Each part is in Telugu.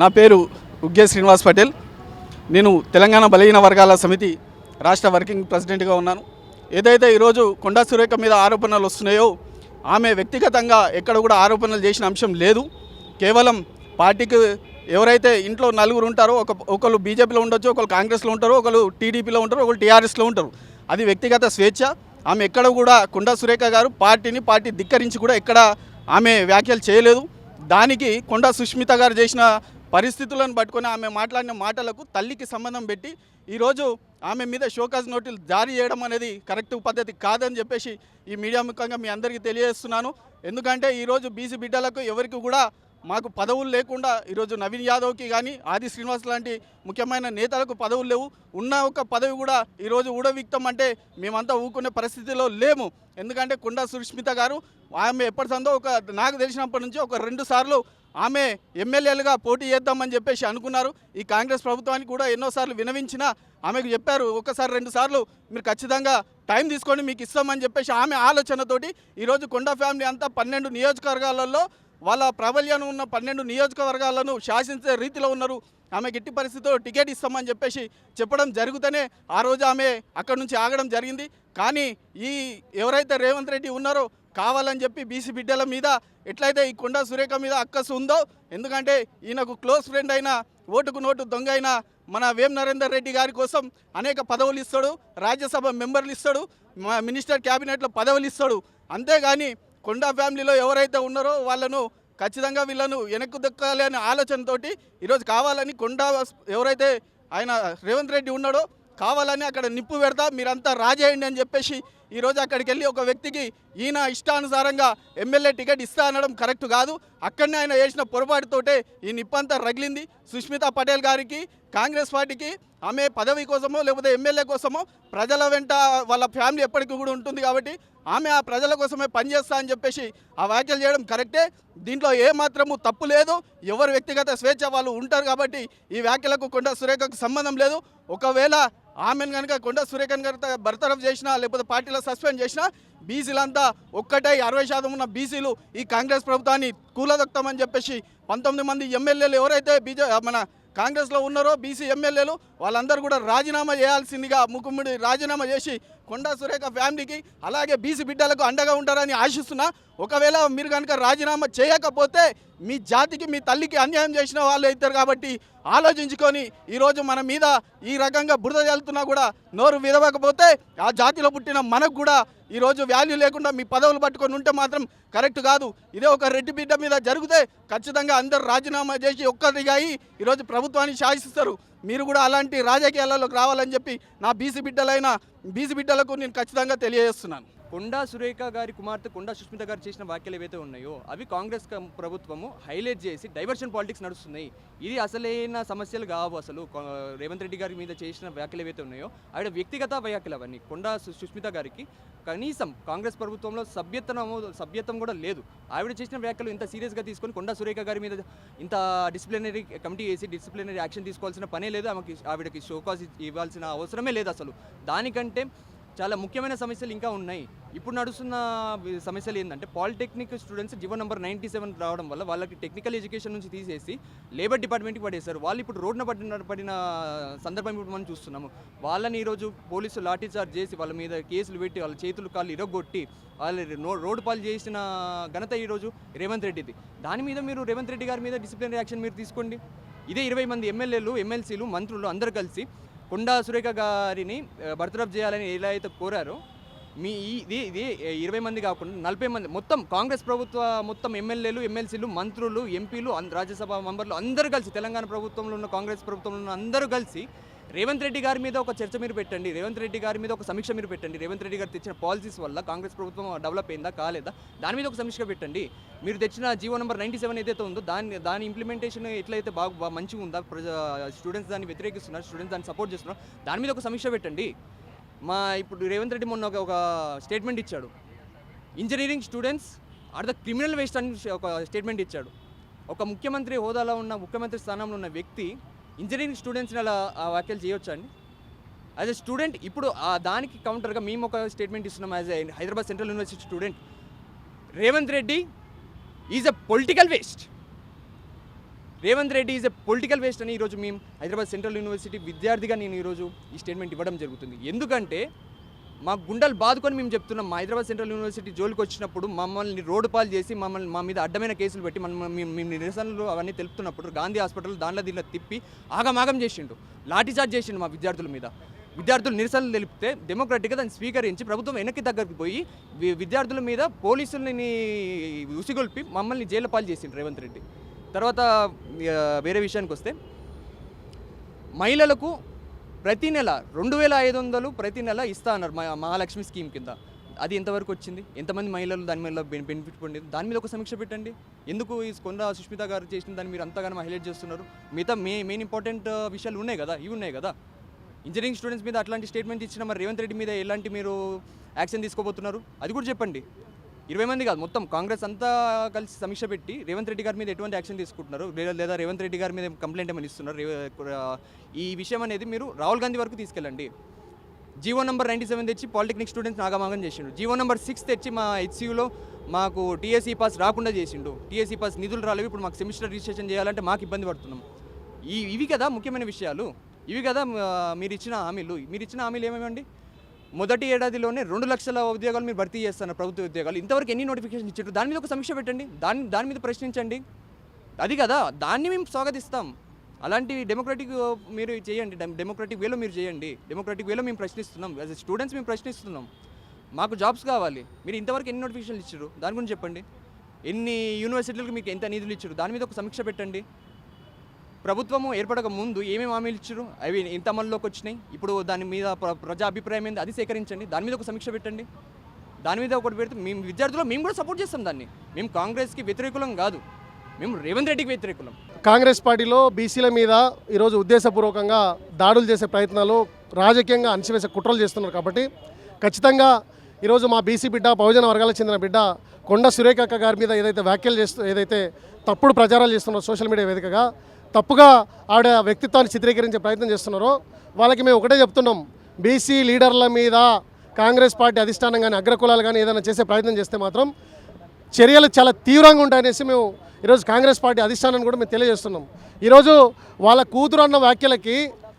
నా పేరు ఉగ్గే శ్రీనివాస్ పటేల్. నేను తెలంగాణ బలహీన వర్గాల సమితి రాష్ట్ర వర్కింగ్ ప్రెసిడెంట్గా ఉన్నాను. ఏదైతే ఈరోజు కొండా సురేఖ మీద ఆరోపణలు వస్తున్నాయో ఆమె వ్యక్తిగతంగా ఎక్కడ కూడా ఆరోపణలు చేసిన అంశం లేదు. కేవలం పార్టీకి ఎవరైతే ఇంట్లో నలుగురు ఉంటారో ఒకరు బీజేపీలో ఉండొచ్చు, ఒకరు కాంగ్రెస్లో ఉంటారు, ఒకరు టీడీపీలో ఉంటారు, ఒకరు టీఆర్ఎస్లో ఉంటారు. అది వ్యక్తిగత స్వేచ్ఛ. ఆమె ఎక్కడ కూడా కొండా సురేఖ గారు పార్టీ ధిక్కరించి కూడా ఎక్కడ ఆమె వ్యాఖ్యలు చేయలేదు. దానికి కొండా సుష్మిత గారు చేసిన పరిస్థితులను పట్టుకొని ఆమె మాట్లాడిన మాటలకు తల్లికి సంబంధం పెట్టి ఈరోజు ఆమె మీద షోకాజ్ నోటీసులు జారీ చేయడం అనేది కరెక్ట్ పద్ధతి కాదని చెప్పేసి ఈ మీడియా ముఖంగా మీ అందరికీ తెలియజేస్తున్నాను. ఎందుకంటే ఈరోజు బీసీ బిడ్డలకు ఎవరికి కూడా మాకు పదవులు లేకుండా ఈరోజు నవీన్ యాదవ్కి కానీ ఆది శ్రీనివాస్ లాంటి ముఖ్యమైన నేతలకు పదవులు లేవు. ఉన్న ఒక పదవి కూడా ఈరోజు ఊడవిక్తం అంటే మేమంతా ఊరుకునే పరిస్థితిలో లేము. ఎందుకంటే కొండా సుష్మిత గారు ఆమె ఎప్పటిసందో నాకు తెలిసినప్పటి నుంచి 2 సార్లు ఆమె ఎమ్మెల్యేలుగా పోటీ చేద్దామని చెప్పేసి అనుకున్నారు. ఈ కాంగ్రెస్ ప్రభుత్వానికి కూడా ఎన్నోసార్లు వినవించినా ఆమెకు చెప్పారు, 1-2 సార్లు మీరు ఖచ్చితంగా టైం తీసుకొని మీకు ఇస్తామని చెప్పేసి ఆమె ఆలోచనతోటి ఈరోజు కొండా ఫ్యామిలీ అంతా 12 నియోజకవర్గాలలో వాళ్ళ ప్రాబల్యాన్ని ఉన్న 12 నియోజకవర్గాలను శాసించే రీతిలో ఉన్నారు. ఆమె గిట్టి పరిస్థితిలో టికెట్ ఇస్తామని చెప్పేసి చెప్పడం జరుగుతూనే ఆ రోజు ఆమె అక్కడి నుంచి ఆగడం జరిగింది. కానీ ఎవరైతే రేవంత్ రెడ్డి ఉన్నారో కావాలని చెప్పి బీసీ బిడ్డల మీద ఎట్లయితే ఈ కొండా సురేఖ మీద అక్కసు ఉందో, ఎందుకంటే ఈయనకు క్లోజ్ ఫ్రెండ్ అయిన ఓటుకు నోటు దొంగ అయిన మన వేం నరేందర్ రెడ్డి గారి కోసం అనేక పదవులు ఇస్తాడు, రాజ్యసభ మెంబర్లు ఇస్తాడు, మినిస్టర్ క్యాబినెట్లో పదవులు ఇస్తాడు. అంతేగాని కొండా ఫ్యామిలీలో ఎవరైతే ఉన్నారో వాళ్ళను ఖచ్చితంగా వీళ్ళను వెనక్కు దక్కాలి అనే ఆలోచనతోటి ఈరోజు కావాలని కొండా ఎవరైతే ఆయన రేవంత్ రెడ్డి ఉన్నాడో కావాలని అక్కడ నిప్పు పెడతా మీరంతా రాజేయండి అని చెప్పేసి ఈరోజు అక్కడికి వెళ్ళి ఒక వ్యక్తికి ఈయన ఇష్టానుసారంగా ఎమ్మెల్యే టికెట్ ఇస్తా అనడం కరెక్ట్ కాదు. అక్కడనే ఆయన చేసిన పొరపాటుతోటే ఈ నిప్పంతా రగిలింది. సుష్మిత పటేల్ గారికి కాంగ్రెస్ పార్టీకి ఆమె పదవి కోసమో లేకపోతే ఎమ్మెల్యే కోసమో ప్రజల వెంట వాళ్ళ ఫ్యామిలీ ఎప్పటికీ కూడా ఉంటుంది కాబట్టి ఆమె ఆ ప్రజల కోసమే పనిచేస్తా అని చెప్పేసి ఆ వ్యాఖ్యలు చేయడం కరెక్టే. దీంట్లో ఏమాత్రము తప్పు లేదు. ఎవరు వ్యక్తిగత స్వేచ్ఛ వాళ్ళు ఉంటారు కాబట్టి ఈ వ్యాఖ్యలకు కొండా సురేఖకు సంబంధం లేదు. ఒకవేళ ఆమెను కనుక కొండా సురేఖను కనుక బర్తరఫ్ చేసినా లేకపోతే పార్టీలో సస్పెండ్ చేసినా బీసీలంతా ఒక్కటే 60% ఉన్న బీసీలు ఈ కాంగ్రెస్ ప్రభుత్వాన్ని కూలదొక్తామని చెప్పేసి 19 మంది ఎమ్మెల్యేలు ఎవరైతే మన కాంగ్రెస్లో ఉన్నారో బీసీ ఎమ్మెల్యేలు వాళ్ళందరూ కూడా రాజీనామా చేయాల్సిందిగా ముకుమ్మడి రాజీనామా చేసి కొండా సురేఖ ఫ్యామిలీకి అలాగే బీసీ బిడ్డలకు అండగా ఉంటారని ఆశిస్తున్నా. ఒకవేళ మీరు కనుక రాజీనామా చేయకపోతే మీ జాతికి మీ తల్లికి అన్యాయం చేసిన వాళ్ళు అవుతారు కాబట్టి ఆలోచించుకొని ఈరోజు మన మీద ఈ రకంగా బురద చల్లుతున్నా కూడా నోరు విదవకపోతే ఆ జాతిలో పుట్టిన మనకు కూడా ఈరోజు వాల్యూ లేకుండా మీ పదవులు పట్టుకొని ఉంటే మాత్రం కరెక్ట్ కాదు. ఇదే ఒక రెడ్డి బిడ్డ మీద జరిగితే ఖచ్చితంగా అందరూ రాజీనామా చేసి ఒక్కరిగా ఈరోజు ప్రభుత్వాన్ని శాసిస్తారు. మీరు కూడా అలాంటి రాజకీయాలలోకి రావాలని చెప్పి నా బీసీ బిడ్డలకు నేను ఖచ్చితంగా తెలియజేస్తున్నాను. కొండా సురేఖ గారి కుమార్తె కొండా సుష్మిత గారు చేసిన వ్యాఖ్యలు ఏవైతే ఉన్నాయో అవి కాంగ్రెస్ ప్రభుత్వము హైలైట్ చేసి డైవర్షన్ పాలిటిక్స్ నడుస్తున్నాయి. ఇది అసలైన సమస్యలు కావు. అసలు రేవంత్ రెడ్డి గారి మీద చేసిన వ్యాఖ్యలు ఏవైతే ఉన్నాయో ఆవిడ వ్యక్తిగత వ్యాఖ్యలు అవన్నీ. కొండా సుష్మిత గారికి కనీసం కాంగ్రెస్ ప్రభుత్వంలో సభ్యత్వం కూడా లేదు. ఆవిడ చేసిన వ్యాఖ్యలు ఇంత సీరియస్గా తీసుకొని కొండా సురేఖ గారి మీద ఇంత డిసిప్లినరీ కమిటీ వేసి డిసిప్లినరీ యాక్షన్ తీసుకోవాల్సిన పనే లేదు. ఆవిడకి షోకాజ్ ఇవ్వాల్సిన అవసరమే లేదు. అసలు దానికంటే చాలా ముఖ్యమైన సమస్యలు ఇంకా ఉన్నాయి. ఇప్పుడు నడుస్తున్న సమస్యలు ఏంటంటే పాలిటెక్నిక్ స్టూడెంట్స్ జీవో నెంబర్ 97 రావడం వల్ల వాళ్ళకి టెక్నికల్ ఎడ్యుకేషన్ నుంచి తీసేసి లేబర్ డిపార్ట్మెంట్కి పడేశారు. వాళ్ళు ఇప్పుడు రోడ్డున పడిన సందర్భం ఇప్పుడు మనం చూస్తున్నాము. వాళ్ళని ఈరోజు పోలీసులు లాఠీ చార్జ్ చేసి వాళ్ళ మీద కేసులు పెట్టి వాళ్ళ చేతులు కాళ్ళు ఇరగొట్టి వాళ్ళు రోడ్డు పాలు చేసిన ఘనత ఈరోజు రేవంత్ రెడ్డిది. దాని మీద మీరు రేవంత్ రెడ్డి గారి మీద డిసిప్లినరీ యాక్షన్ మీరు తీసుకోండి. ఇదే 20 మంది ఎమ్మెల్యేలు ఎమ్మెల్సీలు మంత్రులు అందరూ కలిసి కొండా సురేఖ గారిని బర్తరఫ్ చేయాలని ఎలా అయితే కోరారో ఇది 20 మంది కాకుండా 40 మంది మొత్తం కాంగ్రెస్ ప్రభుత్వ మొత్తం ఎమ్మెల్యేలు ఎమ్మెల్సీలు మంత్రులు ఎంపీలు రాజ్యసభ మెంబర్లు అందరూ కలిసి తెలంగాణ ప్రభుత్వంలో ఉన్న కాంగ్రెస్ ప్రభుత్వంలో ఉన్న అందరూ కలిసి రేవంత్ రెడ్డి గారి మీద ఒక చర్చ మీరు పెట్టండి. రేవంత్ రెడ్డి గారి మీద ఒక సమీక్ష మీరు పెట్టండి. రేవంత్ రెడ్డి గారు తెచ్చిన పాలసీస్ వల్ల కాంగ్రెస్ ప్రభుత్వం డెవలప్ అయిందా కాలేదా దాని మీద ఒక సమీక్ష పెట్టండి. మీరు తెచ్చిన జీవో నెంబర్ 97 ఏదైతే ఉందో దాని ఇంప్లిమెంటేషన్ ఎట్లయితే బాగా మంచిగా ఉందా, స్టూడెంట్స్ దాన్ని వ్యతిరేకిస్తున్నారు, స్టూడెంట్స్ దాన్ని సపోర్ట్ చేస్తున్నారు, దాని మీద ఒక సమీక్ష పెట్టండి. ఇప్పుడు రేవంత్ రెడ్డి మొన్న ఒక స్టేట్మెంట్ ఇచ్చాడు. Engineering students are the criminal waste అని ఒక స్టేట్మెంట్ ఇచ్చాడు. ఒక ముఖ్యమంత్రి హోదాలో ఉన్న ముఖ్యమంత్రి స్థానంలో ఉన్న వ్యక్తి ఇంజనీరింగ్ స్టూడెంట్స్ని అలా వ్యాఖ్యలు చేయొచ్చా అండి? యాజ్ ఎ స్టూడెంట్ ఇప్పుడు దానికి కౌంటర్గా మేము ఒక స్టేట్మెంట్ ఇస్తున్నాం. As a Hyderabad central university student, Revanth Reddy is a political waste. Revanth Reddy is a political waste అని ఈరోజు మేము హైదరాబాద్ సెంట్రల్ యూనివర్సిటీ విద్యార్థిగా నేను ఈరోజు ఈ స్టేట్మెంట్ ఇవ్వడం జరుగుతుంది. ఎందుకంటే మా గుండెలు బాదుకొని మేము చెప్తున్నాం, మా హైదరాబాద్ సెంట్రల్ యూనివర్సిటీ జోలికి వచ్చినప్పుడు మమ్మల్ని రోడ్డు పాలు చేసి మా మీద అడ్డమైన కేసులు పెట్టి మేము నిరసనలు అవన్నీ తెలుపుతున్నప్పుడు గాంధీ హాస్పిటల్ దీనిలో తిప్పి ఆగమాగం చేసిండు, లాఠీచార్జ్ చేసిండు మా విద్యార్థుల మీద. విద్యార్థులు నిరసనలు తెలిపితే డెమోక్రటిక్గా దాన్ని స్వీకరించి ప్రభుత్వం వెనక్కి దగ్గరికి పోయి విద్యార్థుల మీద పోలీసులని ఉసిగొల్పి మమ్మల్ని జైలు పాలు చేసిండు రేవంత్ రెడ్డి. తర్వాత వేరే విషయానికి వస్తే, మహిళలకు ప్రతి నెల 2500 ప్రతి నెల ఇస్తా అన్నారు మహాలక్ష్మి స్కీమ్ కింద. అది ఎంతవరకు వచ్చింది? ఎంతమంది మహిళలు దాని మీద బెనిఫిట్ పొందింది? దాని మీద ఒక సమీక్ష పెట్టండి. ఎందుకు ఈ కొండా సుష్మిత గారు చేసిన దాన్ని మీరు అంతగానో హైలైట్ చేస్తున్నారు? మిగతా మెయిన్ ఇంపార్టెంట్ విషయాలు ఉన్నాయి కదా, ఇవి ఉన్నాయి కదా. ఇంజనీరింగ్ స్టూడెంట్స్ మీద అట్లాంటి స్టేట్మెంట్ ఇచ్చిన మరి రేవంత్ రెడ్డి మీద ఎలాంటి మీరు యాక్షన్ తీసుకోబోతున్నారు? అది కూడా చెప్పండి. 20 మంది కాదు, మొత్తం కాంగ్రెస్ అంతా కలిసి సమీక్ష పెట్టి రేవంత్ రెడ్డి గారి మీద ఎటువంటి యాక్షన్ తీసుకుంటున్నారు, లేదా రేవంత్ రెడ్డి గారి మీద కంప్లైంట్ ఏమైనా ఇస్తున్నారు? ఈ విషయం అనేది మీరు రాహుల్ గాంధీ వరకు తీసుకెళ్ళండి. జీవో నెంబర్ 97 తెచ్చి పాలిటెక్నిక్ స్టూడెంట్స్ నాగమాగం చేసిండు. జీవో నెంబర్ 6 తెచ్చి మా హెచ్సియూలో మాకు టీఎస్ఈ పాస్ రాకుండా చేసిండు. టీఎస్ఈ పాస్ నిధులు రాలేవు, ఇప్పుడు మాకు సెమిస్టర్ రిజిస్ట్రేషన్ చేయాలంటే మాకు ఇబ్బంది పడుతున్నాం. ఇవి కదా ముఖ్యమైన విషయాలు, ఇవి కదా మీరు ఇచ్చిన హామీలు ఏమేమండి? మొదటి ఏడాదిలోనే 2 లక్షల ఉద్యోగాలు మీరు భర్తీ చేస్తున్నారు, ప్రభుత్వ ఉద్యోగాలు. ఇంతవరకు ఎన్ని నోటిఫికేషన్ ఇచ్చారు? దాని మీద ఒక సమీక్ష పెట్టండి, దాని మీద ప్రశ్నించండి. అది కదా, దాన్ని మేము స్వాగతిస్తాం. అలాంటి డెమోక్రటిక్ మీరు చేయండి, డెమోక్రటిక్ వేలో మీరు చేయండి. డెమోక్రటిక్ వేలో మేము ప్రశ్నిస్తున్నాం, యాజ్ ఎ స్టూడెంట్స్ మేము ప్రశ్నిస్తున్నాం. మాకు జాబ్స్ కావాలి. మీరు ఇంతవరకు ఎన్ని నోటిఫికేషన్లు ఇచ్చారు దాని గురించి చెప్పండి. ఎన్ని యూనివర్సిటీలకు మీకు ఎంత నిధులు ఇచ్చారు దాని మీద ఒక సమీక్ష పెట్టండి. ప్రభుత్వము ఏర్పడక ముందు ఏమేమి హామీలు ఇచ్చారు, అవి ఎంత అమల్లోకి వచ్చినాయి, ఇప్పుడు దాని మీద ప్రజా అభిప్రాయం ఏంది అది సేకరించండి. దాని మీద ఒక సమీక్ష పెట్టండి. దాని మీద ఒకటి పెడితే మేము విద్యార్థులు మేము కూడా సపోర్ట్ చేస్తాం దాన్ని. మేము కాంగ్రెస్కి వ్యతిరేకులం కాదు, మేము రేవంత్ రెడ్డికి వ్యతిరేకులం. కాంగ్రెస్ పార్టీలో బీసీల మీద ఈరోజు ఉద్దేశపూర్వకంగా దాడులు చేసే ప్రయత్నాలు, రాజకీయంగా అణచివేసే కుట్రలు చేస్తున్నారు. కాబట్టి ఖచ్చితంగా ఈరోజు మా బీసీ బిడ్డ, బహుజన వర్గాలకు చెందిన బిడ్డ కొండా సురేఖ అక్క గారి మీద ఏదైతే వ్యాఖ్యలు ఏదైతే తప్పుడు ప్రచారాలు చేస్తున్నారో సోషల్ మీడియా వేదికగా, తప్పుగా ఆవిడ వ్యక్తిత్వాన్ని చిత్రీకరించే ప్రయత్నం చేస్తున్నారో వాళ్ళకి మేము ఒకటే చెప్తున్నాం, బీసీ లీడర్ల మీద కాంగ్రెస్ పార్టీ అధిష్టానం కానీ అగ్రకులాలు కానీ ఏదైనా చేసే ప్రయత్నం చేస్తే మాత్రం చర్యలు చాలా తీవ్రంగా ఉంటాయనేసి మేము ఈరోజు కాంగ్రెస్ పార్టీ అధిష్టానాన్ని కూడా మేము తెలియజేస్తున్నాం. ఈరోజు వాళ్ళ కూతురు అన్న వ్యాఖ్యలకి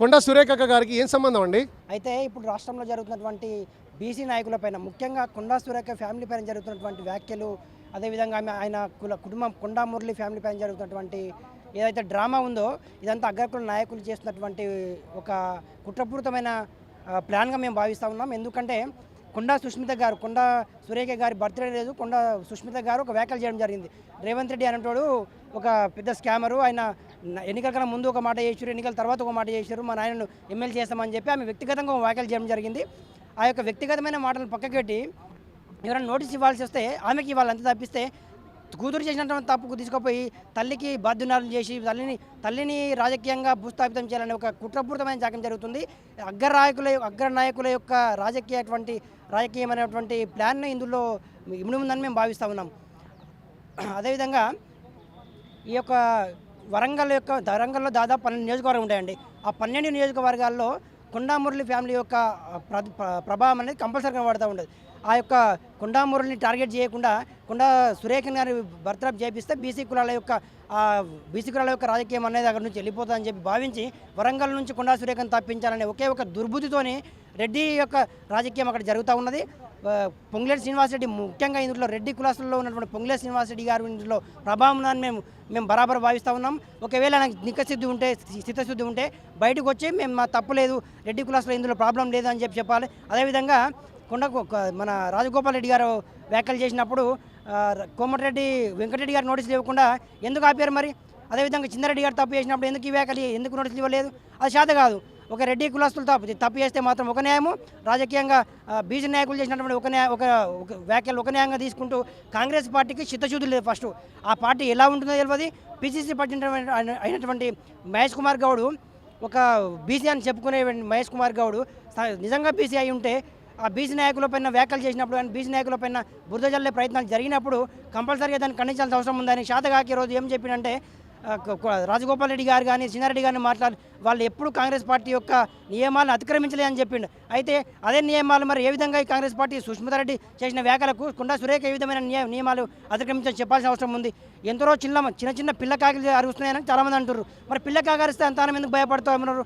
కొండా సురేఖ గారికి ఏం సంబంధం అండి? అయితే ఇప్పుడు రాష్ట్రంలో జరుగుతున్నటువంటి బీసీ నాయకులపైన, ముఖ్యంగా కొండా సురేఖ ఫ్యామిలీ పైన జరుగుతున్నటువంటి వ్యాఖ్యలు, అదేవిధంగా ఆయన కుటుంబం కొండా మురళి ఫ్యామిలీ పైన జరుగుతున్నటువంటి ఏదైతే డ్రామా ఉందో, ఇదంతా అగ్రకుల నాయకులు చేస్తున్నటువంటి ఒక కుట్రపూరితమైన ప్లాన్గా మేము భావిస్తూ ఉన్నాం. ఎందుకంటే కొండా సురేఖ గారి బర్త్డే లేదు, కొండా సుష్మిత గారు ఒక వ్యాఖ్యలు చేయడం జరిగింది. రేవంత్ రెడ్డి అనేటోడు ఒక పెద్ద స్కామరు, ఆయన ఎన్నికల కన్నా ముందు ఒక మాట చేశారు, ఎన్నికల తర్వాత ఒక మాట చేశారు, మా నాయనను ఎమ్మెల్యే చేస్తామని చెప్పి ఆమె వ్యక్తిగతంగా ఒక వ్యాఖ్యలు చేయడం జరిగింది. ఆ యొక్క వ్యక్తిగతమైన మాటలు పక్కకెట్టి ఎవరైనా నోటీస్ ఇవ్వాల్సి వస్తే ఆమెకి ఇవ్వాలి, అంతే తప్పిస్తే కూతురు చేసినటువంటి తప్పుకు తీసుకుపోయి తల్లికి బాధ్యునాలు చేసి తల్లిని రాజకీయంగా భూస్థాపితం చేయాలనే ఒక కుట్రపూరితమైన జాగ్యం జరుగుతుంది. అగ్రనాయకుల యొక్క రాజకీయమైనటువంటి ప్లాన్ను ఇందులో ఇమిడి మేము భావిస్తూ ఉన్నాం. అదేవిధంగా ఈ యొక్క వరంగల్లో దాదాపు 12 నియోజకవర్గాలు ఉంటాయండి. ఆ 12 నియోజకవర్గాల్లో కొండా మురళి ఫ్యామిలీ యొక్క ప్రభావం అనేది కంపల్సరీగా పడుతూ ఉండదు. ఆ యొక్క కొండా మురళిని టార్గెట్ చేయకుండా కొండా సురేఖ గారి బర్త్డే చేపిస్తే బీసీ కులాల యొక్క రాజకీయం అనేది అక్కడి నుంచి వెళ్ళిపోతుందని చెప్పి భావించి వరంగల్ నుంచి కొండా సురేఖను తప్పించాలనే ఒకే ఒక దుర్బుద్ధితోని రెడ్డి యొక్క రాజకీయం అక్కడ జరుగుతూ ఉన్నది. పొంగులేటి శ్రీనివాసరెడ్డి ముఖ్యంగా ఇందులో రెడ్డి కులాసుల్లో ఉన్నటువంటి పొంగులేటి శ్రీనివాసరెడ్డి గారు ఇందులో ప్రభావం మేము బరాబర్ భావిస్తూ ఉన్నాం. ఒకవేళ నాకు చిత్తశుద్ధి ఉంటే బయటకు వచ్చి మేము మా తప్పు లేదు, రెడ్డి కులాసులో ఇందులో ప్రాబ్లం లేదు అని చెప్పాలి. అదేవిధంగా మన రాజగోపాల్ రెడ్డి గారు వ్యాఖ్యలు చేసినప్పుడు కోమటిరెడ్డి వెంకటరెడ్డి గారు నోటీసులు ఇవ్వకుండా ఎందుకు ఆపారు మరి? అదేవిధంగా చిందారెడ్డి గారు తప్పు చేసినప్పుడు ఎందుకు నోటీసులు ఇవ్వలేదు? అది చేత కాదు. ఒక రెడ్డి కులస్తులు తప్పు చేస్తే మాత్రం ఒక న్యాయము, రాజకీయంగా బీసీ నాయకులు చేసినటువంటి ఒక వ్యాఖ్యలు ఒక న్యాయంగా తీసుకుంటూ కాంగ్రెస్ పార్టీకి చిత్తశుద్ధి లేదు. ఫస్ట్ ఆ పార్టీ ఎలా ఉంటుందో తెలియదు. పిసిసి ప్రెసిడెంట్ అయినటువంటి మహేష్ కుమార్ గౌడ్, ఒక బీసీ అని చెప్పుకునే మహేష్ కుమార్ గౌడ్ నిజంగా బీసీ అయి ఉంటే ఆ బీసీ నాయకులపైన వ్యాఖ్యలు చేసినప్పుడు కానీ బీసీ నాయకులపైన బురద జల్లే ప్రయత్నాలు జరిగినప్పుడు కంపల్సరీగా దాన్ని ఖండించాల్సిన అవసరం ఉందని శాతగాకి రోజు ఏం చెప్పినంటే రాజగోపాల్ రెడ్డి గారు కానీ చిన్నారెడ్డి గారిని మాట్లాడి వాళ్ళు ఎప్పుడు కాంగ్రెస్ పార్టీ యొక్క నియమాలను అతిక్రమించలేదని చెప్పిండు. అయితే అదే నియమాలు మరి ఏ విధంగా ఈ కాంగ్రెస్ పార్టీ సుష్మితారెడ్డి చేసిన వ్యాఖ్యలకు కొండా సురేఖ ఏ విధమైన నియమాలు అతిక్రమించని చెప్పాల్సిన అవసరం ఉంది. ఎందరో చిన్న చిన్న పిల్ల కాకి అరుస్తున్నాయని చాలామంది అంటున్నారు. మరి పిల్ల కాకరిస్తే అంత ఎందుకు భయపడతామన్నారు?